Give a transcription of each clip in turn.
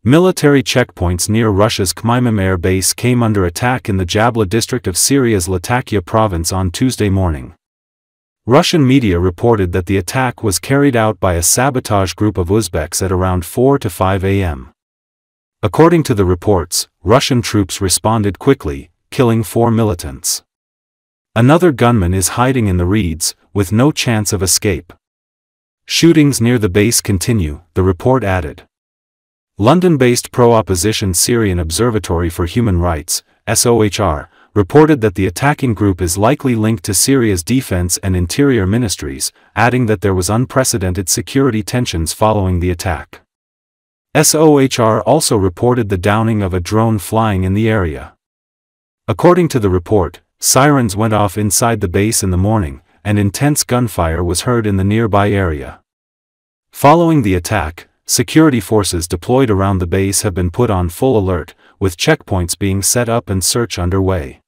Military checkpoints near Russia's Khmeimim air base came under attack in the Jableh district of Syria's Latakia province on Tuesday morning. Russian media reported that the attack was carried out by a sabotage group of Uzbeks at around 4 to 5 a.m. According to the reports, Russian troops responded quickly, killing 4 militants. Another gunman is hiding in the reeds, with no chance of escape. Shootings near the base continue, the report added. London-based pro-opposition Syrian Observatory for Human Rights, SOHR, reported that the attacking group is likely linked to Syria's defense and interior ministries, adding that there was unprecedented security tensions following the attack. SOHR also reported the downing of a drone flying in the area. According to the report, sirens went off inside the base in the morning, and intense gunfire was heard in the nearby area. Following the attack, security forces deployed around the base have been put on full alert, with checkpoints being set up and search underway.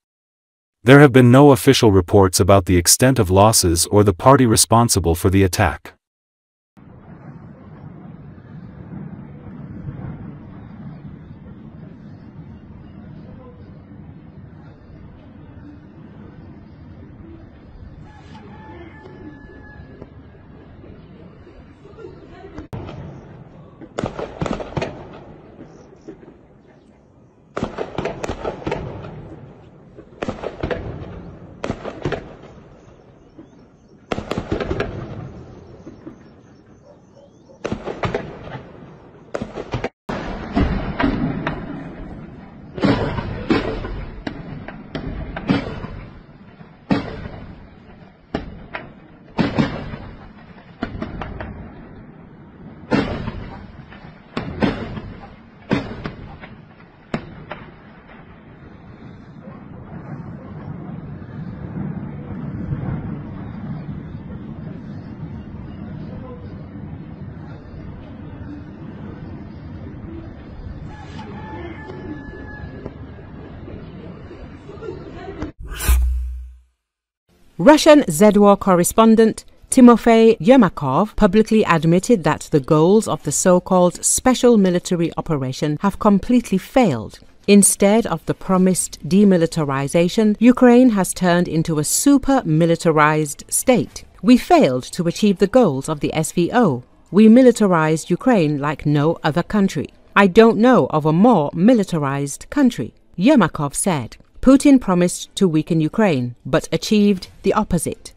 There have been no official reports about the extent of losses or the party responsible for the attack. Russian SOHR correspondent Timofey Yermakov publicly admitted that the goals of the so-called special military operation have completely failed. Instead of the promised demilitarization, Ukraine has turned into a super-militarized state. We failed to achieve the goals of the SVO. We militarized Ukraine like no other country. I don't know of a more militarized country, Yermakov said. Putin promised to weaken Ukraine, but achieved the opposite.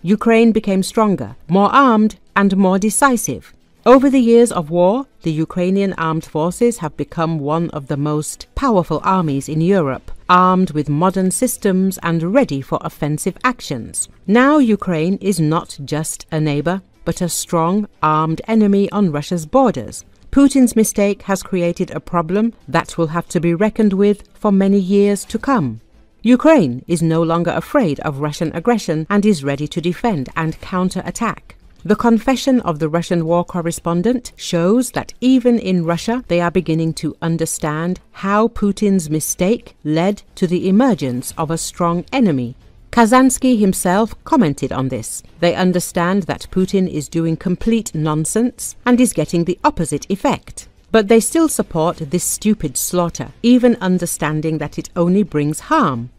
Ukraine became stronger, more armed, and more decisive. Over the years of war, the Ukrainian armed forces have become one of the most powerful armies in Europe, armed with modern systems and ready for offensive actions. Now Ukraine is not just a neighbor, but a strong, armed enemy on Russia's borders. Putin's mistake has created a problem that will have to be reckoned with for many years to come. Ukraine is no longer afraid of Russian aggression and is ready to defend and counter-attack. The confession of the Russian war correspondent shows that even in Russia they are beginning to understand how Putin's mistake led to the emergence of a strong enemy. Zelenski himself commented on this. They understand that Putin is doing complete nonsense and is getting the opposite effect. But they still support this stupid slaughter, even understanding that it only brings harm.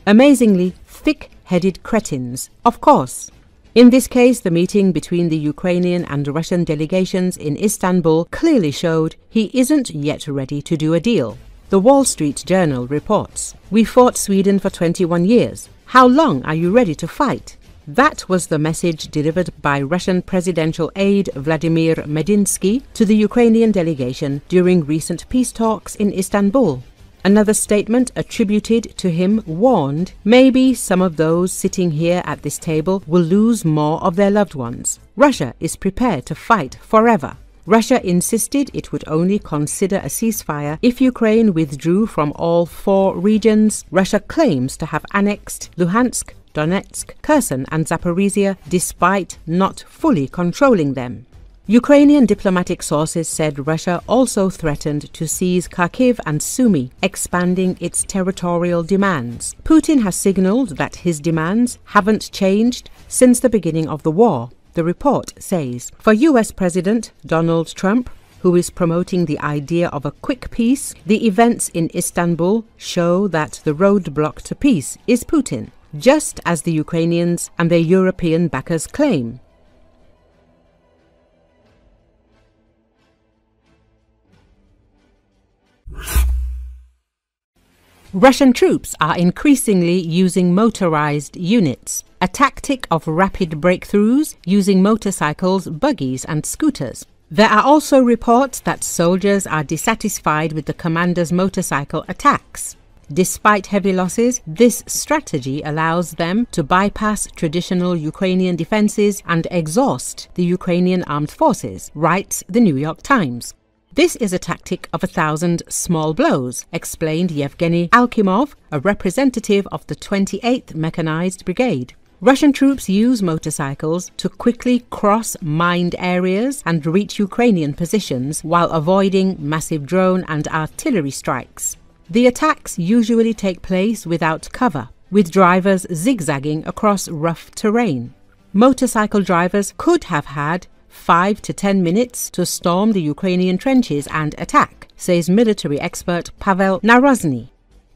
Amazingly, thick-headed cretins, of course. In this case, the meeting between the Ukrainian and Russian delegations in Istanbul clearly showed he isn't yet ready to do a deal. The Wall Street Journal reports, "We fought Sweden for 21 years. How long are you ready to fight?" That was the message delivered by Russian presidential aide Vladimir Medinsky to the Ukrainian delegation during recent peace talks in Istanbul. Another statement attributed to him warned, "Maybe some of those sitting here at this table will lose more of their loved ones. Russia is prepared to fight forever." Russia insisted it would only consider a ceasefire if Ukraine withdrew from all 4 regions Russia claims to have annexed: Luhansk, Donetsk, Kherson and Zaporizhia, despite not fully controlling them. Ukrainian diplomatic sources said Russia also threatened to seize Kharkiv and Sumy, expanding its territorial demands. Putin has signaled that his demands haven't changed since the beginning of the war, the report says. For US President Donald Trump, who is promoting the idea of a quick peace, the events in Istanbul show that the roadblock to peace is Putin, just as the Ukrainians and their European backers claim. Russian troops are increasingly using motorized units, a tactic of rapid breakthroughs using motorcycles, buggies and scooters. There are also reports that soldiers are dissatisfied with the commander's motorcycle attacks. Despite heavy losses, this strategy allows them to bypass traditional Ukrainian defenses and exhaust the Ukrainian armed forces, writes the New York Times. This is a tactic of 1,000 small blows, explained Yevgeny Alkimov, a representative of the 28th Mechanized Brigade. Russian troops use motorcycles to quickly cross mined areas and reach Ukrainian positions while avoiding massive drone and artillery strikes. The attacks usually take place without cover, with drivers zigzagging across rough terrain. Motorcycle drivers could have had 5 to 10 minutes to storm the Ukrainian trenches and attack, says military expert Pavel Narozny.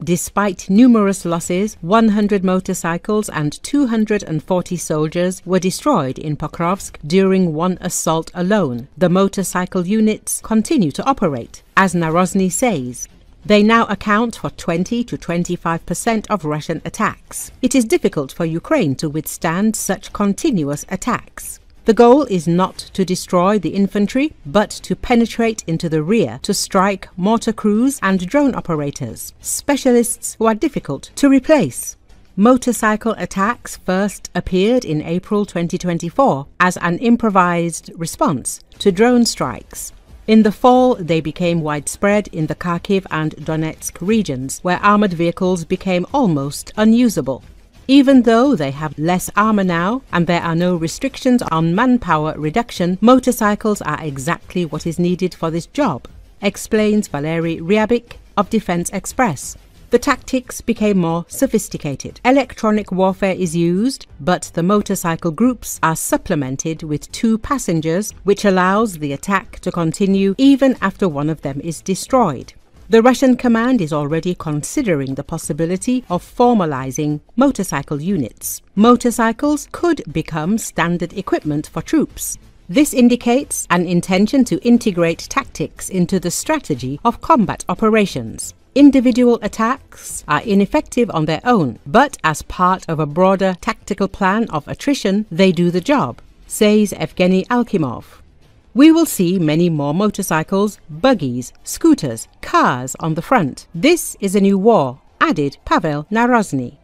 Despite numerous losses, 100 motorcycles and 240 soldiers were destroyed in Pokrovsk during one assault alone. The motorcycle units continue to operate, as Narozny says. They now account for 20 to 25% of Russian attacks. It is difficult for Ukraine to withstand such continuous attacks. The goal is not to destroy the infantry, but to penetrate into the rear to strike mortar crews and drone operators, specialists who are difficult to replace. Motorcycle attacks first appeared in April 2024 as an improvised response to drone strikes. In the fall, they became widespread in the Kharkiv and Donetsk regions, where armored vehicles became almost unusable. Even though they have less armor now and there are no restrictions on manpower reduction, motorcycles are exactly what is needed for this job, explains Valery Ryabik of Defense Express. The tactics became more sophisticated. Electronic warfare is used, but the motorcycle groups are supplemented with 2 passengers, which allows the attack to continue even after one of them is destroyed. The Russian command is already considering the possibility of formalizing motorcycle units. Motorcycles could become standard equipment for troops. This indicates an intention to integrate tactics into the strategy of combat operations. Individual attacks are ineffective on their own, but as part of a broader tactical plan of attrition, they do the job, says Evgeny Alkimov. We will see many more motorcycles, buggies, scooters, cars on the front. This is a new war, added Pavel Narozny.